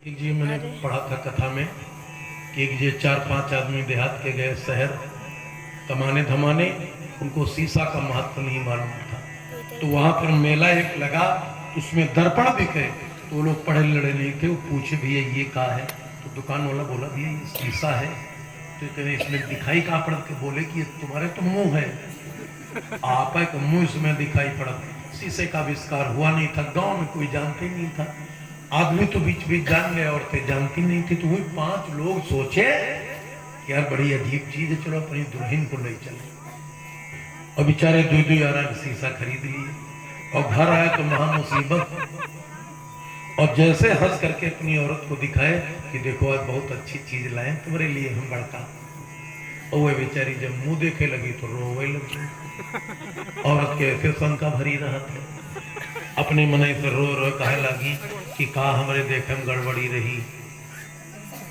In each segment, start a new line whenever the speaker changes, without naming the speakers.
एक जी मैंने पढ़ा था कथा में कि एक जी 4-5 आदमी देहात के गए शहर कमाने धमाने, उनको शीशा का महत्व नहीं मालूम था। तो वहां पर मेला एक लगा, उसमें दर्पण दिखे, तो वो लोग पढ़े लड़े नहीं थे। वो पूछे भैया ये कहा है, तो दुकान वाला बोला भैया ये शीशा है। तो कहते इसमें दिखाई कहाँ पड़त के, बोले कि तुम्हारे तो मुंह है, आप का मुंह इसमें दिखाई पड़त। शीशे का आविष्कार हुआ नहीं था, गांव में कोई जानते ही नहीं था। आदमी तो बीच बीच जान गए, औरतें जानती नहीं थी। तो वही 5 लोग सोचे कि यार बड़ी अजीब चीज है, चलो अपनी दुल्हन को ले चले। और बेचारे 2-2 यार शीशा खरीद लिए और घर आए तो महा मुसीबत। और जैसे हंस करके अपनी औरत को दिखाए कि देखो आज बहुत अच्छी चीज लाए तुम्हारे लिए हम बड़का। और वह बेचारी जब मुंह देखे लगी तो रोवे लगी। औरत के ऐसे शंका भरी रहा था, अपने मन से रो रो कहे लगी कि कहा हमारे देखे में गड़बड़ी रही,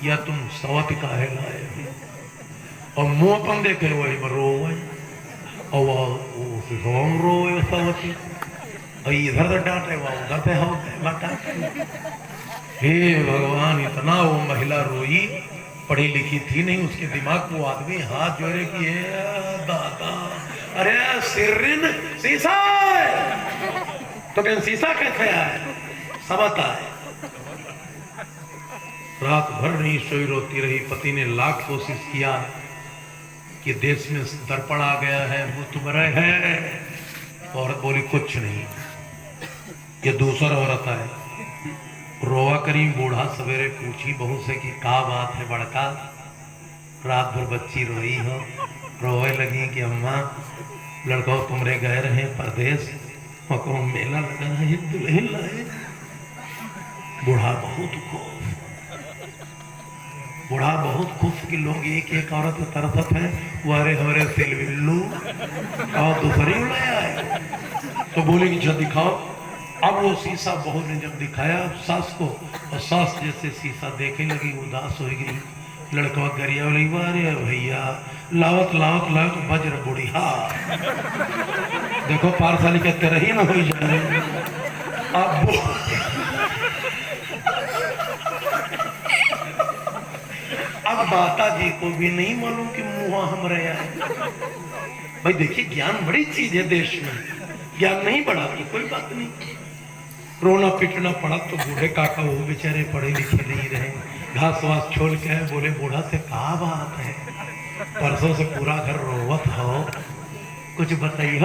या तुम सवत काहे लाए हो। और मुंह अपन देखे वही में रोवे, और वह रोवे सवती, और इधर से डांटे वह उधर से हम। हे भगवान, इतना वो महिला रोई, पढ़ी लिखी थी नहीं, उसके दिमाग को आदमी हाथ जोड़े कि दादा अरे सिरिन शीशा तो क्या शीशा कैसे आए, सबता है। रात भर नहीं सोई, रोती रही। पति ने लाख कोशिश किया कि देश में दर्पण आ गया है, वो तुम्हारे है। औरत बोली कुछ नहीं, ये दूसरा औरत है। रोवा करी। बूढ़ा सवेरे पूछी बहू से कि का बात है बड़का, रात भर बच्ची रोई हो। रोए लगी कि अम्मा लड़का तुमरे गए रहे परदेश, को मेला लगा है, दुल्हन लाए। बूढ़ा बहुत खुश कि लोग एक एक औरत तरसत है, वारे हमारे सिलविल्लू और दूसरी उड़ाया है। तो बोले कि जब दिखाओ। अब वो शीशा बहू ने जब दिखाया सास को, और सास जैसे शीशा देखे लगी उदास हो गई। लड़का गरिया वाली वारे भैया लावत लावत लावत वज्र बुढ़िया, देखो पारसाली के तेरे ही ना हो जाए। अब माता जी को भी नहीं मालूम कि मुहा हम रहे हैं। भाई देखिए ज्ञान बड़ी चीज है, देश में ज्ञान नहीं बढ़ा तो कोई बात नहीं। रोना पिटना पड़ा तो बूढ़े काका वो बेचारे पढ़े लिखे नहीं रहे, घास वास छोड़ के है। बोले बूढ़ा से कहा बात है, परसों से पूरा घर रोवत हो, कुछ बताइए।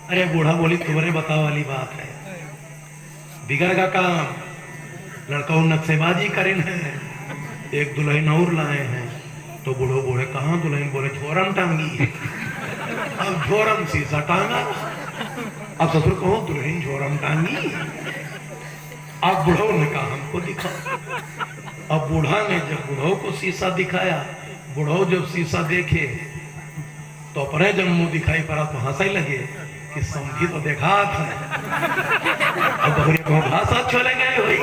अरे बूढ़ा बोली तुम्हारे बताओ वाली बात है, बिगड़ का काम। लड़का नक्शेबाजी करें है, एक दुल्हन और लाए हैं। तो बूढ़ो बोले कहाँ दुल्हन, बोले झोरम टांगी है। अब झोरम शीशा टांगा, अब ससुर कहो दुल्हन झोरम टांगी। अब बूढ़ो ने कहा हमको दिखा। अब बूढ़ा ने जब बूढ़ो को शीशा दिखाया, बूढ़ो जब शीशा देखे तो अपने जब मुंह दिखाई पड़ा तो हंसा ही लगे कि समझी तो देखा था। अब भाषा छोले गए हुई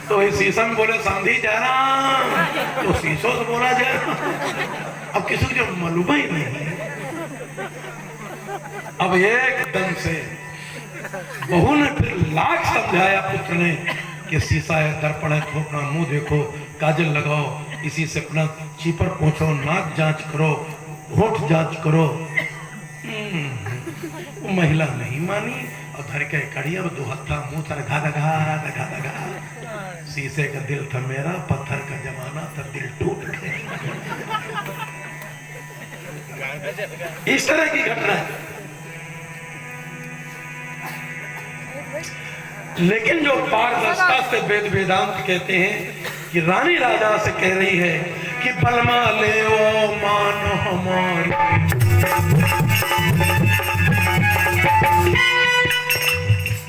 तो इस शीशा में बोले समझी जा रहा, तो शीशों से बोला जा रहा। अब किसी को जब मालूम ही नहीं। अब एकदम से बहू ने फिर लाख समझाया पुत्र ने कि शीशा है, दर्पण है, तो अपना मुंह देखो, काजल लगाओ, इसी से अपना चीपर पोंछो, नाक जांच करो, होठ जांच करो। वो महिला नहीं मानी और धर के कड़ी। अब 2 हत्था मुंह तर घा दगा। शीशे का दिल था मेरा, पत्थर का जमाना था, दिल टूट गया। इस तरह की घटना है। लेकिन जो पारदर्शिता से वेद वेदांत कहते हैं कि रानी राजा से कह रही है कि बलमा ले ओ मान हमारी,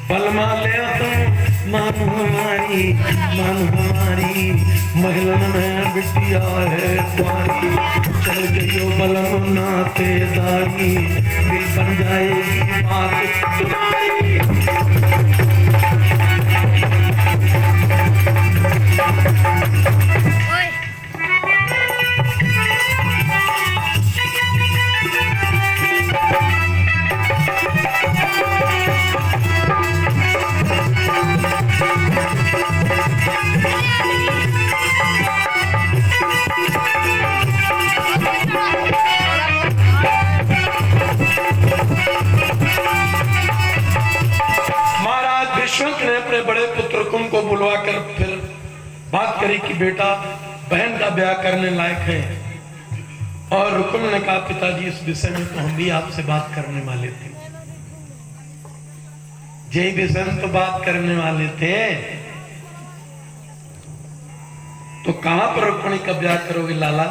बलमा ले तुम मान हमारी, महिला में बिटिया है तुम्हारी। चल गयो बलम नातेदारी, दिल बन जाएगी बात तुम्हारी। कि बेटा बहन का ब्याह करने लायक है। और रुक्म ने कहा पिताजी इस विषय में तो हम भी आपसे बात करने वाले थे, यही विषय में तो बात करने वाले थे। तो कहां पर रुक्मिणी का ब्याह करोगे लाला?